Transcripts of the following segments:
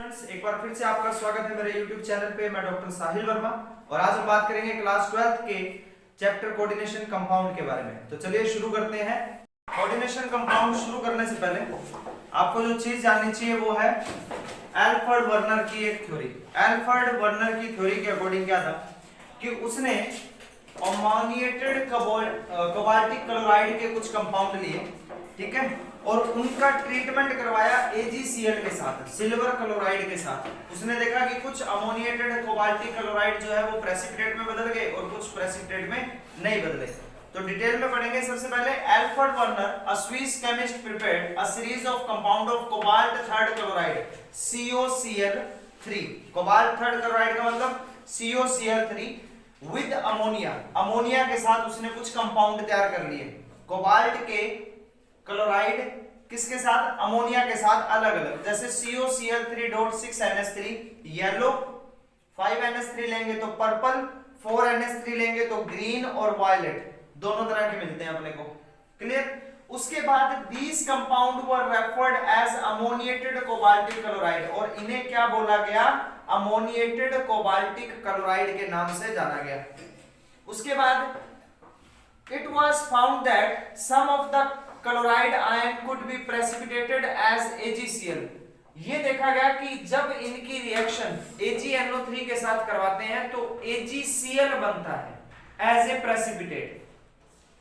एक बार फिर से आपका स्वागत है मेरे YouTube चैनल पे। मैं डॉक्टर साहिल वर्मा और आज हम बात करेंगे क्लास 12th के चैप्टर कोऑर्डिनेशन कंपाउंड के बारे में। तो चलिए शुरू करते हैं। कोऑर्डिनेशन कंपाउंड शुरू करने से पहले आपको जो चीज जाननी चाहिए वो है एल्फ्रेड वर्नर की एक थ्योरी। एल्फ्रेड वर्नर की थ्योरी के अकॉर्डिंग क्या था कि उसने अमोनिएटेड कोबाल्टिक क्लोराइड के कुछ कंपाउंड लिए, ठीक है, और उनका ट्रीटमेंट करवाया AgCl के साथ, सिल्वर क्लोराइड के साथ। उसने देखा कि कुछ अमोनिएटेड कोबाल्टिक क्लोराइड जो है वो प्रेसिपिटेट में बदल गए और कुछ प्रेसिपिटेट में नहीं बदले। तो डिटेल में पढ़ेंगे। सबसे पहले Alfred Werner, a Swiss chemist, prepared a series of compound of cobalt third chloride COCl3। Cobalt third chloride का मतलब COCl3 विद अमोनिया। अमोनिया के साथ उसने कुछ कंपाउंड तैयार कर लिए। कोबाल्ट के क्लोराइड किसके साथ? अमोनिया के साथ अलग अलग। जैसे COCl3.6NH3 येलो, 5NH3 लेंगे तो पर्पल, 4NH3 लेंगे तो ग्रीन और वायलेट, दोनों तरह के मिलते हैं अपने को। क्लियर? उसके बाद these compound were referred as ammoniated cobaltic chloride और इन्हें क्या बोला गया? अमोनिएटेड कोबाल्टिक क्लोराइड के नाम से जाना गया। उसके बाद it was found that some of the chloride ion could be precipitated as AgCl। ये देखा गया कि जब इनकी रिएक्शन AgNO3 के साथ करवाते हैं तो AgCl बनता है एज ए प्रेसिपिटेट।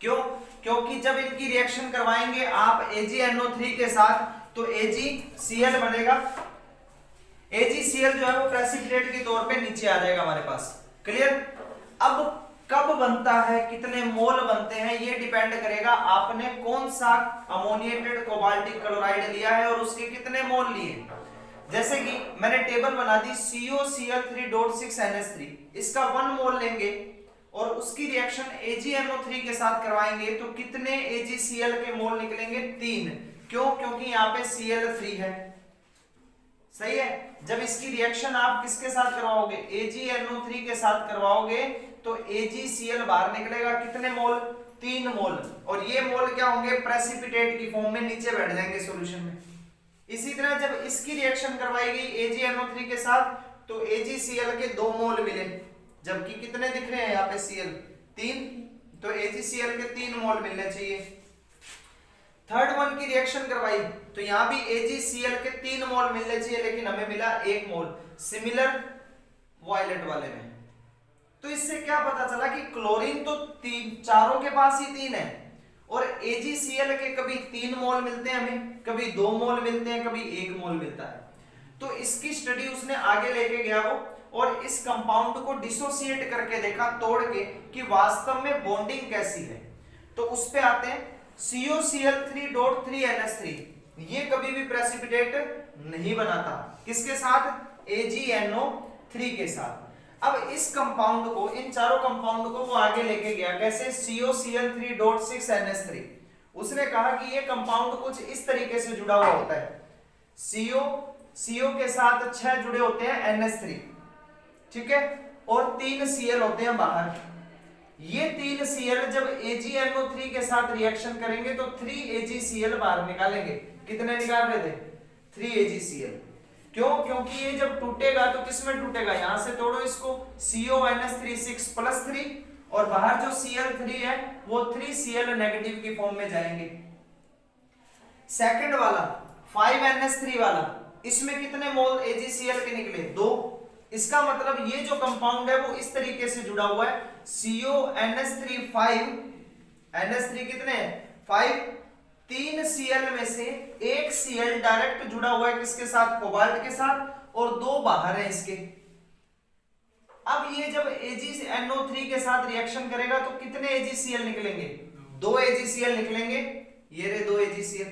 क्यों? क्योंकि जब इनकी रिएक्शन करवाएंगे आप AgNO3 के साथ तो AgCl बनेगा। AgCl जो है वो प्रेसिपिटेट के तौर पे नीचे आ जाएगा हमारे पास। क्लियर? अब कब बनता है, कितने मोल बनते हैं, ये डिपेंड करेगा आपने कौन सा अमोनिएटेड कोबाल्टिक क्लोराइड लिया है और उसके कितने मोल लिए। जैसे कि मैंने टेबल बना दी COCl3.6NH3, इसका 1 मोल लेंगे और उसकी रिएक्शन AgNO3 के साथ करवाएंगे तो कितने AgCl के मोल निकलेंगे? 3। क्यों? क्योंकि यहाँ पे Cl3 है। सही है। जब इसकी रिएक्शन आप किसके साथ करवाओगे? AgNO3 के साथ करवाओगे तो AgCl बाहर निकलेगा। कितने मोल? 3 मोल। और ये मोल क्या होंगे? प्रेसिपिटेट की फॉर्म में नीचे बैठ जाएंगे सॉल्यूशन में। इसी तरह जब इसकी रिएक्शन करवाई गई AgNO3 के साथ तो AgCl के 2 मोल मिले, जबकि कितने दिख रहे हैं यहाँ पे Cl? 3। तो AgCl के 3 मोल मिलने चाहिए। थर्ड वन की रिएक्शन करवाई तो यहाँ भी AgCl के 3 मोल मिलने चाहिए, लेकिन हमें मिला 1 मोल। सिमिलर वायलेट वाले में। तो इससे क्या पता चला कि क्लोरीन तो चारों के पास ही 3 है और AgCl के कभी 3 मोल मिलते हैं हमें, कभी 2 मोल मिलते हैं, कभी 1 मोल मिलता है। तो इसकी स्टडी उसने आगे लेके गया वो और इस कंपाउंड को डिसोसिएट करके देखा, तोड़ के, कि वास्तव में बॉन्डिंग कैसी है। तो उस पे आते हैं। COCl3.3NH3 ये कभी भी प्रेसिपिटेट नहीं बनाता। किसके साथ? AgNO3 के साथ। अब इस कंपाउंड को, इन चारों कंपाउंड को वो आगे लेके गया। कैसे? COCl3.6NH3 उसने कहा कि ये कंपाउंड कुछ इस तरीके से जुड़ा हुआ होता है। CO के साथ 6 जुड़े होते हैं NH3, ठीक है, और 3 Cl होते हैं बाहर। ये 3 Cl जब AgNO3 के साथ रिएक्शन करेंगे तो 3 AgCl बाहर निकालेंगे। कितने निकाल रहे थे? 3 AgCl। क्यों? क्योंकि ये जब टूटेगा तो किसमें टूटेगा? यहां से तोड़ो इसको, CONH3 6+3 और बाहर जो Cl3 है वो 3Cl नेगेटिव की फॉर्म में जाएंगे। सेकंड वाला 5NH3 वाला, इसमें कितने मोल AgCl के निकले? 2। इसका मतलब ये जो कंपाउंड है वो इस तरीके से जुड़ा हुआ है। CONH3 5, NH3 कितने हैं? 5। 3 Cl में से 1 Cl डायरेक्ट जुड़ा हुआ है किसके साथ? कोबाल्ट के साथ, और 2 बाहर है इसके। अब ये जब AgNO3 के साथ रिएक्शन करेगा तो कितने AgCl निकलेंगे? 2 AgCl निकलेंगे। ये रहे 2 AgCl।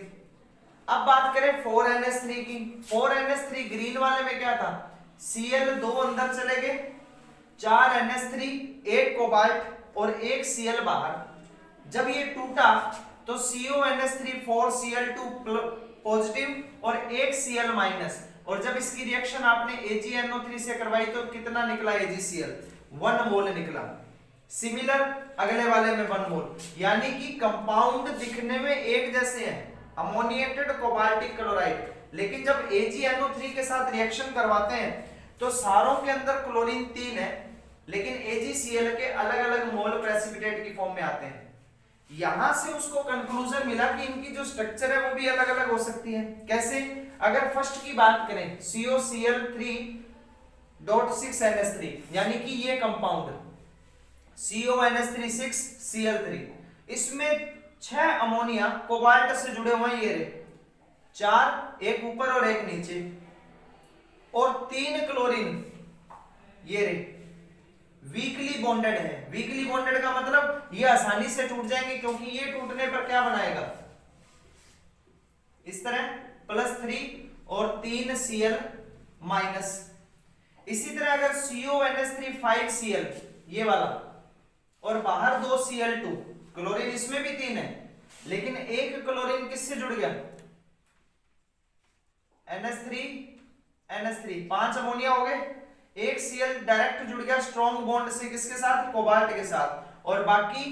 अब बात करें 4NH3 की। 4NH3 ग्रीन वाले में क्या था? Cl 2 अंदर चले गए, 4 NH3, 1 कोबाल्ट और 1 Cl बाहर। जब ये टूटा तो CONH3 4Cl2 पॉजिटिव और 1 Cl माइनस, और जब इसकी रिएक्शन आपने AgNO3 से करवाई तो कितना निकला AgCl? 1 मोल निकला। सिमिलर अगले वाले में 1 मोल। यानी कि कंपाउंड दिखने में एक जैसे हैं अमोनिएटेड कोबाल्टिक क्लोराइड। लेकिन जब AgNO3 के साथ रिएक्शन करवाते हैं तो सारों के अंदर क्लोरीन 3 है, लेकिन AgCl के अलग अलग मोल प्रेसिपिटेट की फॉर्म में आते हैं। यहां से उसको कंक्लूजन मिला कि इनकी जो स्ट्रक्चर है वो भी अलग अलग हो सकती है। कैसे? अगर फर्स्ट की बात करें COCl3.6NH3, यानी कि ये कंपाउंड CONH3 इसमें 6 अमोनिया कोबाल्ट से जुड़े हुए हैं, ये रहे 4, एक ऊपर और एक नीचे, और 3 क्लोरीन ये रहे वीकली बॉन्डेड है। वीकली बॉन्डेड का मतलब ये आसानी से टूट जाएंगे, क्योंकि ये टूटने पर क्या बनाएगा, इस तरह +3 और 3 Cl माइनस। इसी तरह अगर CONH3 5Cl ये वाला और बाहर 2 Cl2, क्लोरीन इसमें भी 3 है, लेकिन एक क्लोरीन किससे जुड़ गया, NH3 5 अमोनिया हो गए, एक Cl डायरेक्ट जुड़ गया स्ट्रॉन्ग बॉन्ड से, किसके साथ, कोबाल्ट के साथ, और बाकी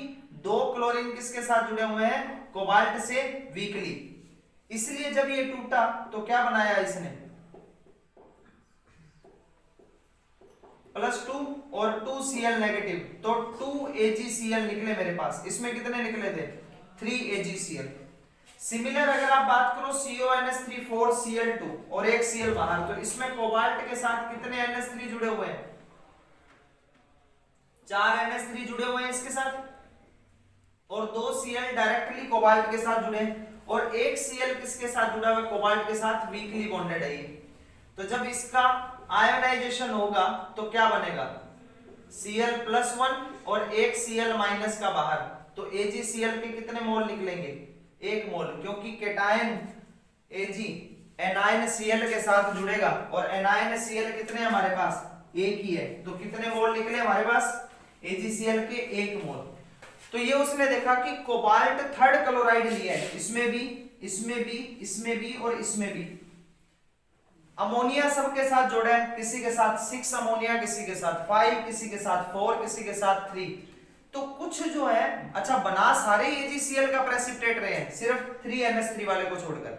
2 क्लोरीन किसके साथ जुड़े हुए हैं, कोबाल्ट से वीकली। इसलिए जब ये टूटा तो क्या बनाया इसने, +2 और 2 Cl नेगेटिव, तो 2 AgCl निकले मेरे पास। इसमें कितने निकले थे, 3 AgCl। सिमिलर अगर आप बात करो CONH3 4 Cl2 और एक Cl बाहर, तो इसमें कोबाल्ट के साथ कितने NH3 जुड़े हुए हैं, 4 NH3 जुड़े हुए हैं इसके साथ, और 2 Cl डायरेक्टली कोबाल्ट के साथ जुड़े हैं, और एक Cl किसके साथ जुड़ा हुआ है, कोबाल्ट के साथ, वीकली बॉन्डेड है ये। तो जब इसका आयोनाइजेशन होगा तो क्या बनेगा, Cl+1 और एक Cl माइनस का बाहर, तो AgCl के कितने मोल निकलेंगे, 1 मोल, क्योंकि केटायन Ag एनायन Cl के साथ जुड़ेगा, और एनायन Cl कितने हमारे पास, एक ही है, तो कितने मोल निकले हमारे पास, AgCl के 1 मोल। तो ये उसने देखा कि कोबाल्ट 3rd क्लोराइड लिया है, इसमें भी, इसमें भी, इसमें भी और इसमें भी। अमोनिया सबके साथ जोड़ा है, किसी के साथ 6 अमोनिया, किसी के साथ 5, किसी के साथ 4, किसी के साथ 3। तो कुछ जो है, अच्छा बना सारे AgCl का प्रेसिपिटेट रहे हैं, सिर्फ 3NH3 वाले को छोड़कर,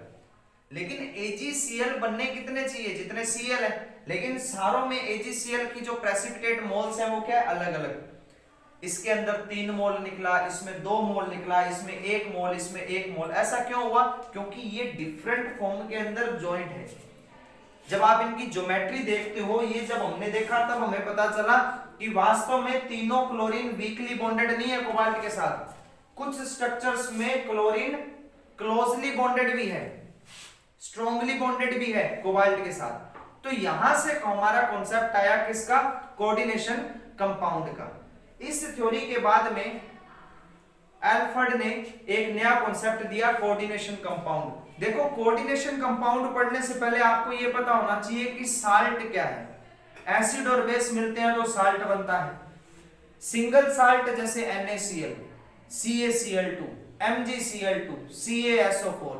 लेकिन AgCl बनने कितने चाहिए, जितने Cl है, लेकिन सारों में AgCl की जो प्रेसिपिटेट मोल्स हैं वो क्या है, अलग अलग। इसके अंदर 3 मोल निकला, इसमें 2 मोल निकला, इसमें 1 मोल, इसमें 1 मोल। ऐसा क्यों हुआ, क्योंकि ये डिफरेंट फॉर्म के अंदर जॉइंट है। जब आप इनकी ज्योमेट्री देखते हो, ये जब हमने देखा तब हमें पता चला कि वास्तव में तीनों क्लोरीन वीकली बॉन्डेड नहीं है कोबाल्ट के साथ, कुछ स्ट्रक्चर्स में क्लोरीन क्लोजली बॉन्डेड भी है, स्ट्रॉन्गली बॉन्डेड भी है कोबाल्ट के साथ। तो यहां से हमारा कॉन्सेप्ट आया किसका, कोऑर्डिनेशन कंपाउंड का। इस थ्योरी के बाद में एल्फर्ड ने एक नया कॉन्सेप्ट दिया, कोऑर्डिनेशन कंपाउंड। देखो, कोऑर्डिनेशन कंपाउंड पढ़ने से पहले आपको यह पता होना चाहिए कि साल्ट क्या है। एसिड और बेस मिलते हैं तो साल्ट बनता है। सिंगल साल्ट जैसे NaCl, CaCl2, MgCl2, CaSO4।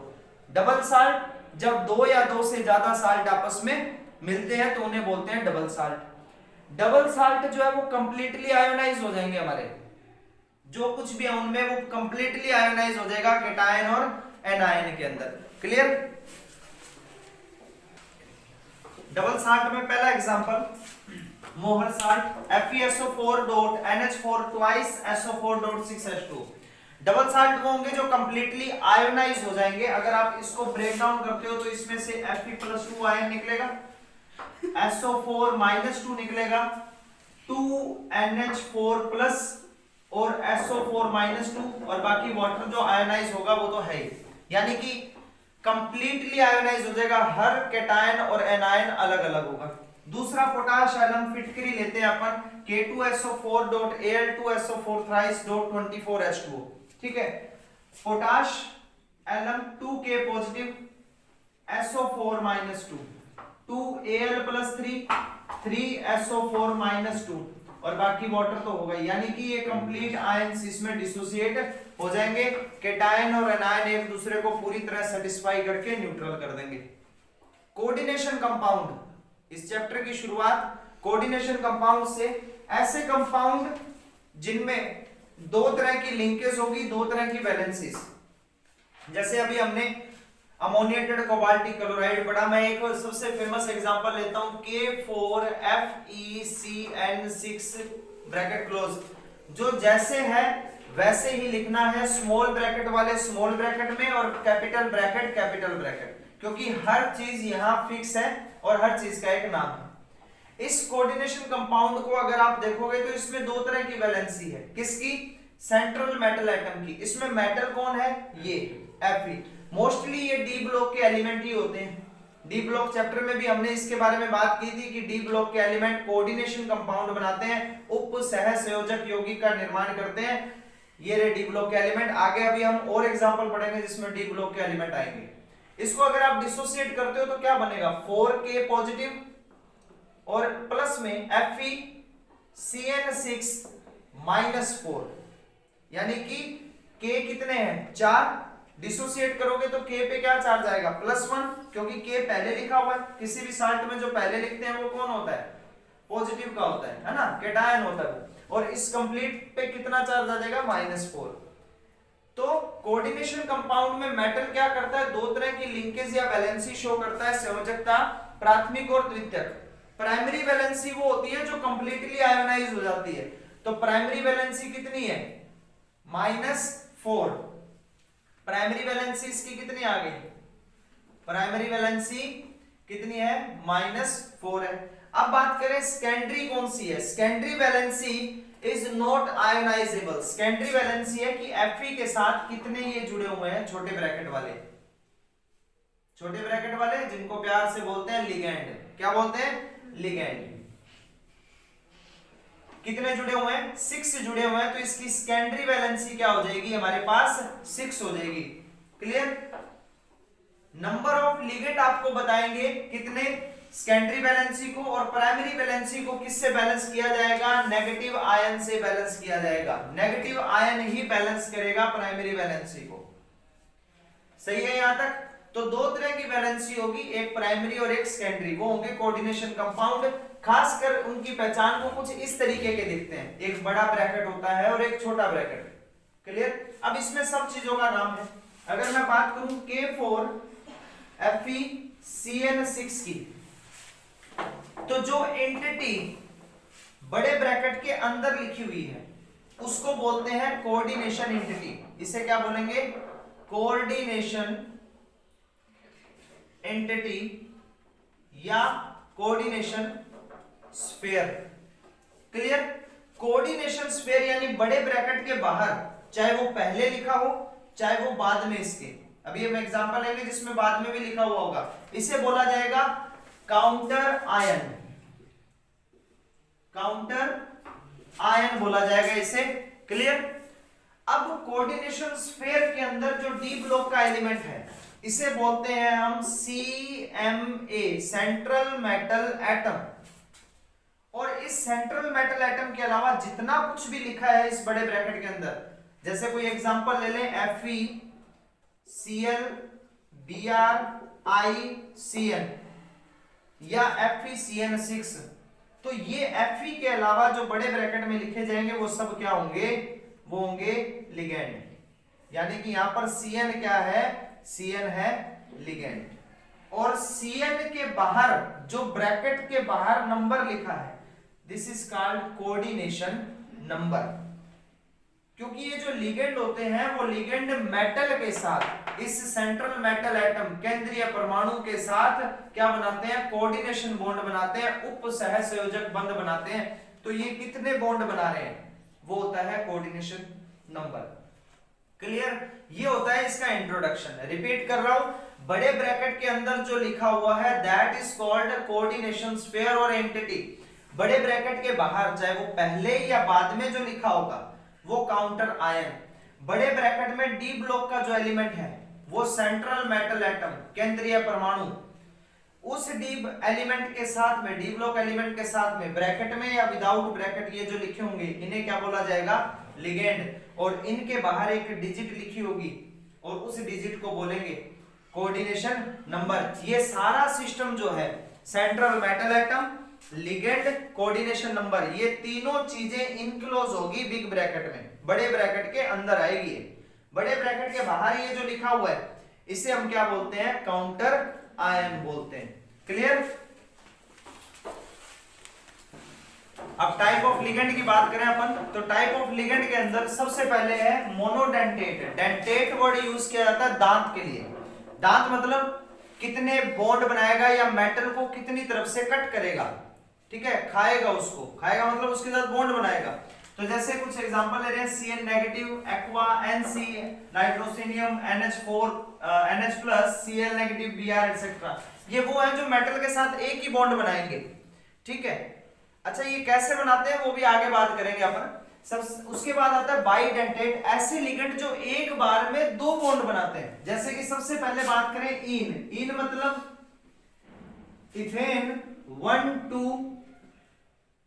Double salt जब 2 या 2 से ज्यादा साल्ट आपस में मिलते हैं तो उन्हें बोलते हैं डबल साल्ट। डबल साल्ट जो है वो कंप्लीटली आयोनाइज हो जाएंगे, हमारे जो कुछ भी है उनमें वो कंप्लीटली आयोनाइज हो जाएगा केटायन और एनायन के अंदर। क्लियर? डबल साल्ट में पहला एग्जांपल मोहर salt FeSO4.NH4 twice SO4.6H2। Double salt वो होंगे जो कंप्लीटली आयोनाइज हो जाएंगे। अगर आप इसको ब्रेक डाउन करते हो तो इसमें से Fe+2 आयन निकलेगा, SO4-2 निकलेगा, 2NH4+ और SO4-2, और बाकी वाटर जो आयोनाइज होगा वो तो है ही, यानी कि कंप्लीटली आयोनाइज हो जाएगा। हर केटायन और एनायन अलग अलग होगा। दूसरा पोटाश एलम फिटकरी लेते हैं अपन, K2SO4.Al2SO4 thrice.24H2O। ठीक है, potash alum 2K positive, SO4-2, 2Al+3, 3SO4-2, और बाकी वाटर तो होगा, यानी कि ये कंप्लीट आयंस इसमें डिसोसिएट हो जाएंगे। केटायन और एनायन एक दूसरे को पूरी तरह सेटिस्फाई करके न्यूट्रल कर देंगे। कोऑर्डिनेशन कंपाउंड, इस चैप्टर की शुरुआत कोऑर्डिनेशन कंपाउंड से। ऐसे कंपाउंड जिनमें 2 तरह की लिंकेज होगी, 2 तरह की वैलेंसीज। जैसे अभी हमने अमोनिएटेड कोबाल्टिक क्लोराइड पढ़ा। मैं एक सबसे फेमस एग्जांपल लेता हूं, K4FeCN6 ब्रैकेट क्लोज। जो जैसे है वैसे ही लिखना है, स्मॉल ब्रैकेट वाले स्मॉल ब्रैकेट में और कैपिटल ब्रैकेट, क्योंकि हर चीज यहां फिक्स है और हर चीज का एक नाम है। इस कोऑर्डिनेशन कंपाउंड को अगर आप देखोगे तो इसमें दो तरह की वैलेंसी है। किसकी? सेंट्रल मेटल एटम की। इसमें मेटल कौन है? ये Fe। मोस्टली ये डी ब्लॉक के एलिमेंट ही होते हैं। डी ब्लॉक चैप्टर में भी हमने इसके बारे में बात की थी कि डी ब्लॉक के एलिमेंट कोऑर्डिनेशन कंपाउंड बनाते हैं, उप सह संयोजक यौगिक का निर्माण करते हैं। ये रे डी ब्लॉक के एलिमेंट। आगे अभी हम और एग्जांपल पढ़ेंगे जिसमें डी ब्लॉक के एलिमेंट आएंगे। इसको अगर आप डिसोसिएट करते हो तो क्या बनेगा? 4K पॉजिटिव और प्लस में FeCN6 -4, यानी कि K कितने हैं? 4। डिसोसिएट करोगे तो K पे क्या चार्ज आएगा? +1, क्योंकि K पहले लिखा हुआ है। किसी भी साल्ट में जो पहले लिखते हैं वो कौन होता है? पॉजिटिव का होता है ना, कैटायन होता है। और इस कंप्लीट पे कितना चार्ज आ जाएगा? -4। तो कोऑर्डिनेशन कंपाउंड में मेटल क्या करता है? दो तरह की लिंकेज या वैलेंसी शो करता है, संयोजकता, प्राथमिक और द्वितीयक। प्राइमरी वैलेंसी वो होती है जो कंप्लीटली आयोनाइज हो जाती है। तो प्राइमरी वैलेंसी कितनी है? -4। प्राइमरी वैलेंसी इसकी कितनी आ गई? प्राइमरी वैलेंसी कितनी है? -4 है। अब बात करें सेकेंडरी कौन सी है? Secondary valency is not ionisable. Secondary valency है कि Fe के साथ कितने ये जुड़े हुए हैं? छोटे ब्रैकेट वाले, जिनको प्यार से बोलते हैं लिगैंड। क्या बोलते हैं? लिगैंड। कितने जुड़े हुए हैं? 6 जुड़े हुए हैं। तो इसकी सेकेंडरी वैलेंसी क्या हो जाएगी? हमारे पास 6 हो जाएगी। क्लियर? नंबर ऑफ लिगेंड आपको बताएंगे कितने सेकेंडरी वैलेंसी को, और प्राइमरी वैलेंसी को किससे बैलेंस किया जाएगा? नेगेटिव आयन से बैलेंस किया जाएगा। नेगेटिव आयन ही बैलेंस करेगा प्राइमरी वैलेंसी को। सही है यहां तक? तो दो तरह की वैलेंसी होगी, एक प्राइमरी और एक सेकेंडरी। वो होंगे कोऑर्डिनेशन कंपाउंड। खासकर उनकी पहचान को कुछ इस तरीके के दिखते हैं, एक बड़ा ब्रैकेट होता है और एक छोटा ब्रैकेट। क्लियर? अब इसमें सब चीजों का नाम है। अगर मैं बात करूं K4FeCN6 की, तो जो एंटिटी बड़े ब्रैकेट के अंदर लिखी हुई है उसको बोलते हैं कोऑर्डिनेशन एंटिटी। इसे क्या बोलेंगे? कोऑर्डिनेशन एंटिटी या coordination sphere. Clear? Coordination sphere यानी बड़े ब्रैकेट के बाहर, चाहे वो पहले लिखा हो चाहे वो बाद में इसके। अभी हम एग्जांपल लेंगे जिसमें बाद में भी लिखा हुआ होगा। इसे बोला जाएगा काउंटर आयन। काउंटर आयन बोला जाएगा इसे। क्लियर? अब कोऑर्डिनेशन स्फीयर के अंदर जो डी ब्लॉक का एलिमेंट है इसे बोलते हैं हम CMA, सेंट्रल मेटल एटम। और इस सेंट्रल मेटल एटम के अलावा जितना कुछ भी लिखा है इस बड़े ब्रैकेट के अंदर, जैसे कोई एग्जांपल ले लें FeCl BrICN या FeCN6, तो ये Fe के अलावा जो बड़े ब्रैकेट में लिखे जाएंगे वो सब क्या होंगे? वो होंगे लिगेंड। यानी कि यहां पर Cn क्या है? Cn है लिगेंड। और Cn के बाहर जो ब्रैकेट के बाहर नंबर लिखा है this is called coordination number. क्योंकि ये जो लिगेंड होते हैं वो लिगेंड मेटल के साथ, इस सेंट्रल मेटल एटम केंद्रीय परमाणु के साथ क्या बनाते हैं? कोऑर्डिनेशन बॉन्ड बनाते हैं, उप सह संयोजक बंध बनाते हैं। तो ये कितने बॉन्ड बना रहे हैं? वो होता है कोऑर्डिनेशन नंबर। क्लियर? ये होता है इसका इंट्रोडक्शन। रिपीट कर रहा हूं, बड़े ब्रैकेट के अंदर जो लिखा हुआ है that is called coordination sphere और एंटिटी। बड़े ब्रैकेट के बाहर चाहे वो पहले या बाद में जो लिखा होगा वो काउंटर आयन। बड़े ब्रैकेट में डी ब्लॉक का जो एलिमेंट है वो सेंट्रल मेटल एटम, केंद्रीय परमाणु। उस डी एलिमेंट के साथ में, डी ब्लॉक एलिमेंट के साथ में ब्रैकेट में या विदाउट ब्रैकेट ये जो लिखे होंगे इन्हें क्या बोला जाएगा? लिगेंड। और इनके बाहर एक डिजिट लिखी होगी और उस डिजिट को बोलेंगे कोऑर्डिनेशन नंबर। ये सारा सिस्टम जो है central metal atom, ligand, coordination number, ये तीनों चीजें इनक्लोज होगी बिग ब्रैकेट में, बड़े ब्रैकेट के अंदर आएगी। बड़े ब्रैकेट के बाहर ये जो लिखा हुआ है इसे हम क्या बोलते हैं, काउंटर आयन बोलते हैं। क्लियर। अब टाइप ऑफ लिगेंड की बात करें अपन, तो टाइप ऑफ लिगेंड के अंदर सबसे पहले है मोनोडेंटेट। डेंटेट वर्ड यूज किया जाता है दांत के लिए। दांत मतलब कितने बॉन्ड बनाएगा या मेटल को कितनी तरफ से कट करेगा, ठीक है, खाएगा उसको, खाएगा मतलब उसके साथ बॉन्ड बनाएगा। तो जैसे कुछ एग्जांपल ले रहे हैं, Cn negative, aqua, Nc, नाइट्रोसिनियम, NH4, NH+, Cl negative, Br etcetera. ये वो है जो मेटल के साथ एक ही बॉन्ड बनाएंगे, ठीक है। अच्छा, ये कैसे बनाते हैं वो भी आगे बात करेंगे अपन। सब उसके बाद आता है बाइडेंटेट, ऐसे लिगेंड जो एक बार में दो बॉन्ड बनाते हैं। जैसे कि सबसे पहले बात करें इन। इन मतलब इथेन 1,2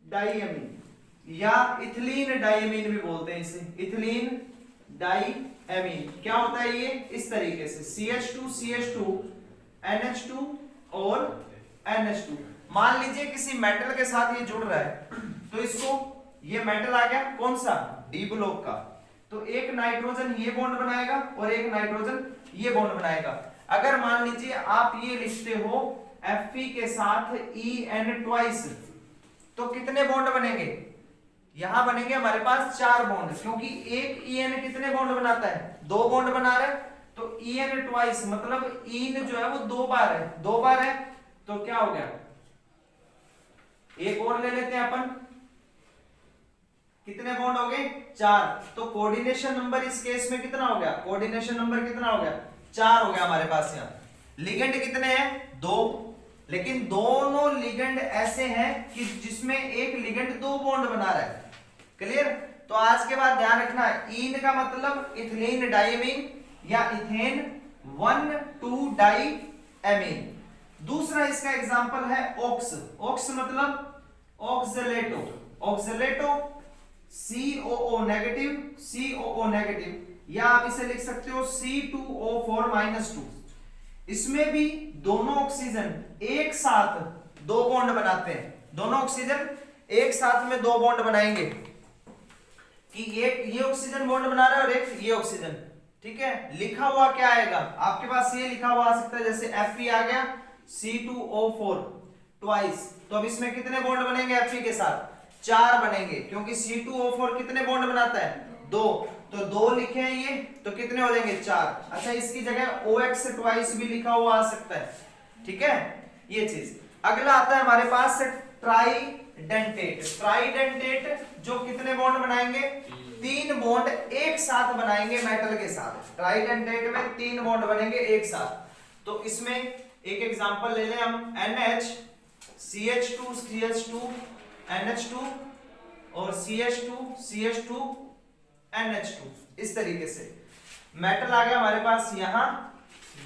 डाइएमीन या इथिलीन डाइएमीन भी बोलते हैं इसे, इथिलीन डाइएमीन। क्या होता है ये, इस तरीके से CH2 CH2 NH2 और NH2। मान लीजिए किसी मेटल के साथ ये जुड़ रहा है, तो इसको, ये मेटल आ गया कौन सा, डी ब्लॉक का, तो एक नाइट्रोजन ये बॉन्ड बनाएगा और एक नाइट्रोजन ये बॉन्ड बनाएगा। अगर मान लीजिए आप ये लिखते हो Fe के साथ En ट्वाइस, तो कितने बॉन्ड बनेंगे, यहां बनेंगे हमारे पास 4 बॉन्ड, क्योंकि एक En कितने बॉन्ड बनाता है, 2 बॉन्ड बना रहा है। तो En ट्वाइस मतलब इन जो है वो 2 बार है, 2 बार है, तो क्या हो गया, एक और ले लेते हैं अपन, कितने बॉन्ड हो गए, 4। तो कोऑर्डिनेशन नंबर इस केस में कितना हो गया, कोऑर्डिनेशन नंबर कितना हो गया, 4 हो गया हमारे पास। यहाँ लिगेंड कितने हैं, 2, लेकिन दोनों लिगेंड ऐसे हैं कि जिसमें एक लिगेंड 2 बॉन्ड बना रहा है। क्लियर। तो आज के बाद ध्यान रखना, इन का मतलब इथिलीन डाइएमीन या इथेन 1,2 डाइएमीन। दूसरा इसका एग्जांपल है ऑक्स। ऑक्स मतलब ऑक्सलेटो, ऑक्सलेटो COO नेगेटिव, COO नेगेटिव, या आप इसे लिख सकते हो C2O4-2। इसमें भी दोनों ऑक्सीजन एक साथ 2 बॉन्ड बनाते हैं, दोनों ऑक्सीजन एक साथ में 2 बॉन्ड बनाएंगे, कि एक ये ऑक्सीजन बॉन्ड बना रहा है और एक ये ऑक्सीजन, ठीक है। लिखा हुआ क्या आएगा आपके पास, ये लिखा हुआ आ सकता है, जैसे Fe आ गया C2O4 ट्वाइस, तो अब इसमें कितने बॉन्ड बनेंगे Fe के साथ, 4 बनेंगे, क्योंकि C2O4 कितने बॉन्ड बनाता है, 2, तो 2 लिखे हैं ये, तो कितने हो जाएंगे, 4। अच्छा, इसकी जगह OX ट्वाइस भी लिखा हुआ आ सकता है, ठीक है, ये चीज। अगला आता है हमारे पास ट्राइडेंटेट। ट्राइडेंटेट जो कितने बॉन्ड बनाएंगे, 3 बॉन्ड एक साथ बनाएंगे मेटल के साथ। ट्राइडेंटेट में 3 बॉन्ड बनेंगे एक साथ। तो इसमें एक एग्जांपल ले लें हम, NH CH2 CH2 NH2 और CH2 CH2 NH2, इस तरीके से मेटल आ गया हमारे पास। यहां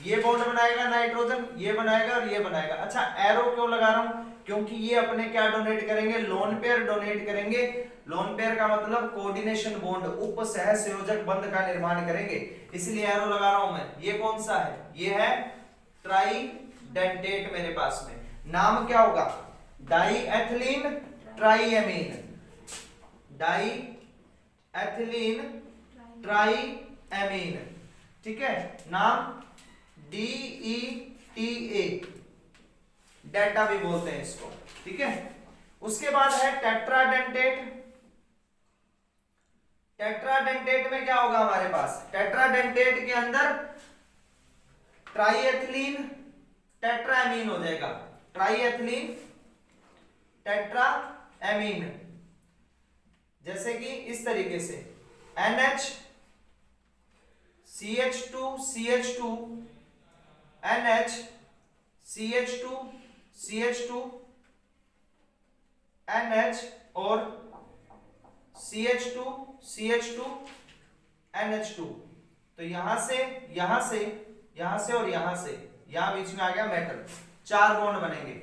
ये बॉन्ड बनाएगा नाइट्रोजन, ये बनाएगा और ये बनाएगा। अच्छा, एरो क्यों लगा रहा हूं, क्योंकि ये अपने क्या डोनेट करेंगे, लोन पेयर डोनेट करेंगे। लोन पेयर का मतलब कोऑर्डिनेशन बॉन्ड, उप सह संयोजक बंध का निर्माण करेंगे, इसलिए एरो लगा रहा हूं मैं। ये कौन सा है, ये है ट्राइडेंटेट मेरे पास में। नाम क्या होगा, डाइएथिलीन ट्राइएमीन, डाइएथिलीन ट्राइएमीन, ठीक है, नाम DETA, डेटा भी बोलते हैं इसको, ठीक है। उसके बाद है टेट्राडेंटेट। टेट्राडेंटेट में क्या होगा हमारे पास, टेट्राडेंटेट के अंदर ट्राइएथिलीन टेट्राएमीन हो जाएगा, ट्राइएथिलीन टेट्राएमीन, जैसे कि इस तरीके से NH CH2 CH2 NH CH2 CH2 NH और CH2 CH2 NH2। तो यहां से यहां से यहां से और यहां से, यहां बीच में आ गया मेटल, 4 बॉन्ड बनेंगे।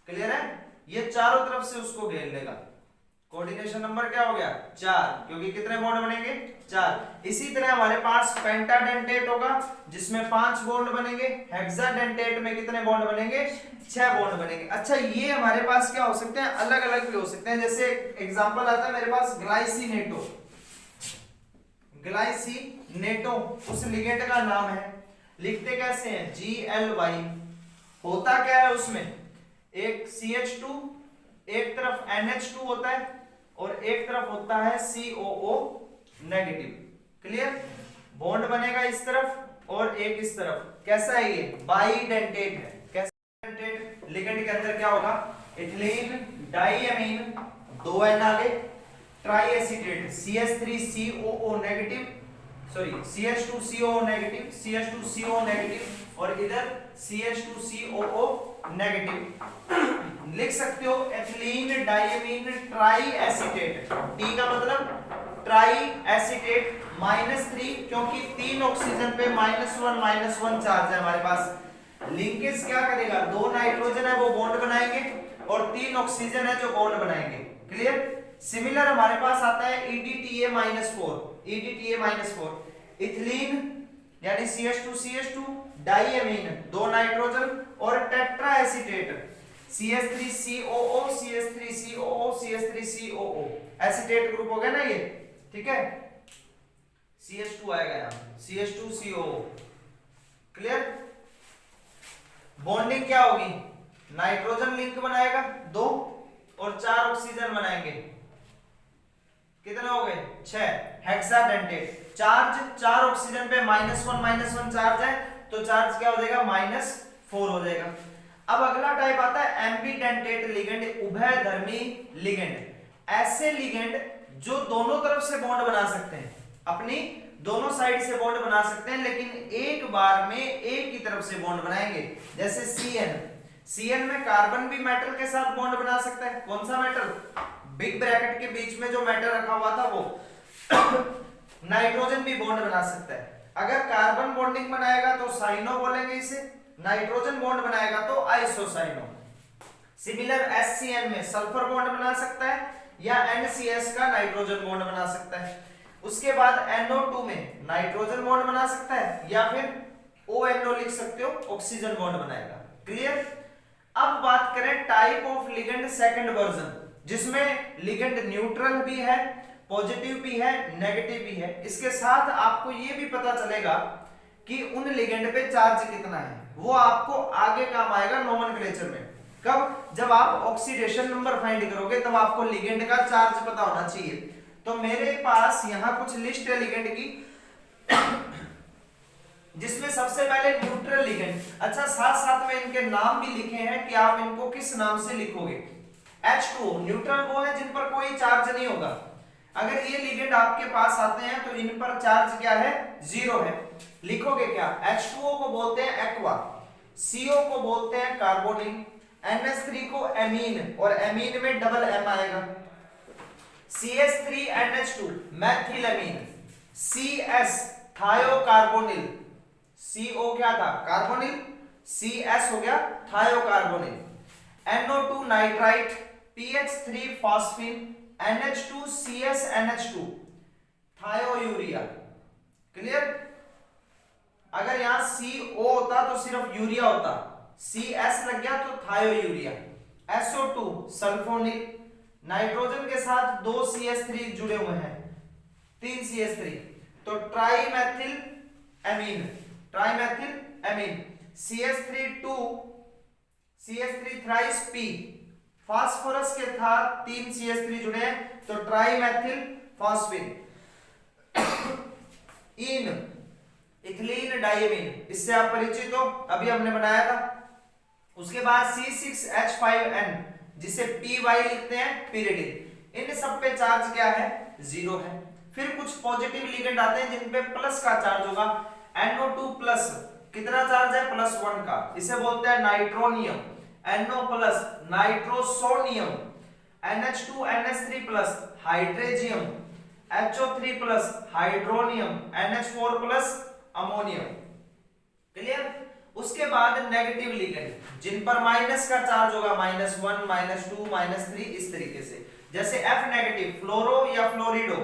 क्लियर है, ये चारों तरफ से उसको घेर लेगा। कोऑर्डिनेशन नंबर क्या हो गया, 4, क्योंकि कितने बॉन्ड बनेंगे, 4। इसी तरह हमारे पास पेंटाडेंटेट होगा जिसमें 5 बॉन्ड बनेंगे। हेक्साडेंटेट में कितने बॉन्ड बनेंगे, 6 बॉन्ड बनेंगे। अच्छा, ये हमारे पास क्या हो सकते हैं, अलग अलग भी हो सकते हैं। जैसे एग्जांपल आता है मेरे पास ग्लाइसिनेटो, ग्लाइसिनेटो उस लिगेंड का नाम है। लिखते कैसे हैं GLY। होता क्या है उसमें, एक CH2 एक तरफ NH2 होता है और एक तरफ होता है COO नेगेटिव। क्लियर, बॉन्ड बनेगा इस तरफ और एक इस तरफ। कैसा है ये, बाइडेंटेट है। कैसा डेंटेट, लिगेंड के अंदर क्या होगा, इथिलीन डाइएमीन, 2 N आगे, try acetate CH3COO negative, sorry CH2COO negative, CH2CO negative और इधर CH2COO नेगेटिव। लिख सकते हो ethylene diamine try acetate, T का मतलब ट्राई एसीटेट -3, क्योंकि 3 ऑक्सीजन पे -1 चार्ज है हमारे पास। लिंकेज क्या करेगा, 2 नाइट्रोजन है वो बॉन्ड बनाएंगे और 3 ऑक्सीजन है जो बॉन्ड बनाएंगे। क्लियर, सिमिलर हमारे पास आता है EDTA-4, EDTA-4, इथिलीन यानी CH2 डाइएमीन, 2 नाइट्रोजन और tetra acetate CH3COO CH3COO CH3COO, acetate group हो गया ना ये, ठीक है। CH2 आएगा यहाँ, CH2COO। क्लियर, बॉन्डिंग क्या होगी, नाइट्रोजन लिंक बनाएगा 2 और 4 ऑक्सीजन बनाएंगे, कितने हो गए 6, हेक्साडेंटेट। चार्ज 4 ऑक्सीजन पे -1 चार्ज है तो चार्ज क्या हो जाएगा -4 हो जाएगा। अब अगला टाइप आता है एम्बीडेंटेट लिगेंड, उभयधर्मी लिगेंड। ऐसे लिगेंड जो दोनों तरफ से बॉन्ड बना सकते हैं, अपनी दोनों साइड से बॉन्ड बना सकते हैं, लेकिन एक बार में एक ही तरफ से बॉन्ड बनाएंगे। जैसे CN में कार्बन भी मेटल के साथ बॉन्ड बना सकता है। कौन सा मेटल, बिग ब्रैकेट के बीच में जो मेटल रखा हुआ था वो नाइट्रोजन भी बॉन्ड बना सकता है। अगर कार्बन बॉन्डिंग बनाएगा तो साइनो बोलेंगे इसे, नाइट्रोजन बॉन्ड बनाएगा तो आइसोसाइनो। सिमिलर SCN में सल्फर बॉन्ड बना सकता है या NCS का नाइट्रोजन बॉन्ड बना सकता है। उसके बाद NO2 में नाइट्रोजन बॉन्ड बना सकता है या फिर ONO लिख सकते हो, ऑक्सीजन बॉन्ड बनाएगा। क्लियर, अब बात करें type of ligand second version, जिसमें लिगेंड न्यूट्रल भी है, पॉजिटिव भी है, नेगेटिव भी है। इसके साथ आपको ये भी पता चलेगा कि उन लिगेंड पे चार्ज कितना है, वो आपको आगे काम आएगा नोमेनक्लेचर में। कब, जब आप ऑक्सीडेशन नंबर फाइंड करोगे तब आपको लिगेंड का चार्ज पता होना चाहिए। तो मेरे पास यहाँ कुछ लिस्ट है लिगेंड की, जिसमें सबसे पहले न्यूट्रल लिगेंड। अच्छा, साथ साथ में इनके नाम भी लिखे हैं कि आप इनको किस नाम से लिखोगे। H2O न्यूट्रल वो है जिन पर कोई चार्ज नहीं होगा। अगर ये लिगेंड आपके पास आते हैं तो इन पर चार्ज क्या है, 0 है। लिखोगे क्या, H2O को बोलते हैं एक्वा, CO को बोलते हैं कार्बोनिल, NH3 को एमीन और एमीन में डबल M आएगा, CH3NH2 मैथिलएमीन, CS थायोकार्बोनिल, CO क्या था कार्बोनिल, CS हो गया थायोकार्बोनिल, NO2 nitrite, PH3 phosphine, NH2CSNH2 thiourea. Clear, अगर यहां CO होता तो सिर्फ यूरिया होता, CS लग गया तो थायोयूरिया। SO2 सल्फोनिल, नाइट्रोजन के साथ 2 CH3 जुड़े हुए हैं, 3 CH3 तो trimethyl amine, trimethyl amine. CH3 thrice P, phosphorus के साथ 3 CH3 जुड़े हैं तो trimethyl phosphine. En ethylene diamine, इससे आप परिचित हो, अभी हमने बनाया था। उसके बाद C6H5N जिसे PY लिखते हैं, पिरिडिन। इन सब पे चार्ज क्या है, 0 है। फिर कुछ पॉजिटिव लिगेंड आते हैं जिन पे प्लस का चार्ज होगा। NO2 प्लस, कितना चार्ज है, +1 का, इसे बोलते हैं nitronium. NO plus nitrosonium, NH2 NH3 plus hydrazinium, HO3 plus hydronium, NH4 plus ammonium. Clear, उसके बाद नेगेटिव लिगेंड जिन पर माइनस का चार्ज होगा, -1 -2 -3 इस तरीके से। जैसे F negative fluoro or fluorido,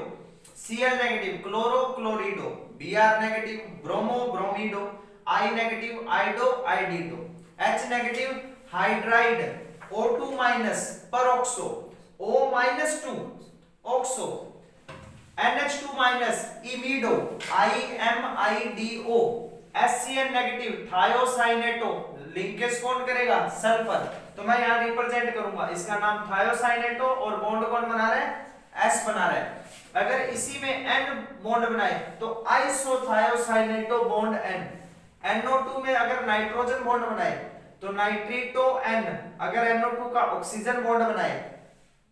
Cl negative chloro chlorido, Br negative bromo bromido, I negative iodo iodido, H negative hydride, O2 minus peroxo, O-2 oxo, NH2 minus imido, IMIDO, HCN negative thiocyanato, linkage कौन करेगा? Sulphur. तो मैं यहाँ represent करूंगा, इसका नाम thiocyanato और bond कौन बना रहा है? S बना रहा है। अगर इसी में N बॉन्ड बनाए तो आइसोथायोसाइनेटो बॉन्ड N। NO2 में अगर नाइट्रोजन बॉन्ड बनाए तो नाइट्रीटो N। अगर NO2 का ऑक्सीजन बॉन्ड बनाए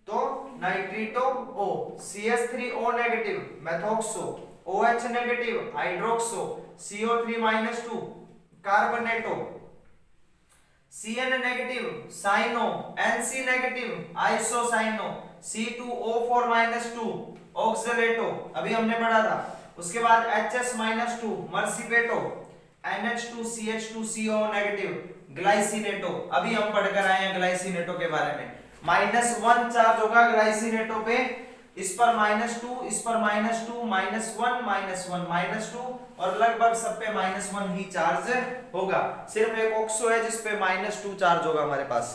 तो nitrito O। CH3O negative methoxo, OH negative hydroxo, CO3-2 carbonato, Cn negative cyano, Nc negative isocyano, C2O4-2 oxalato, अभी हमने पढ़ा था। उसके बाद HS-2 मर्सिपेटो, NH2CH2CO नेगेटिव ग्लाइसिनेटो, अभी हम पढ़कर आए हैं ग्लाइसिनेटो के बारे में। -1 चार्ज होगा ग्लाइसिनेटो पे, इस पर -2, इस पर -2, -1, -2 और लगभग सब पे -1 ही चार्ज होगा। सिर्फ एक ऑक्सो है जिस पे -2 चार्ज होगा हमारे पास।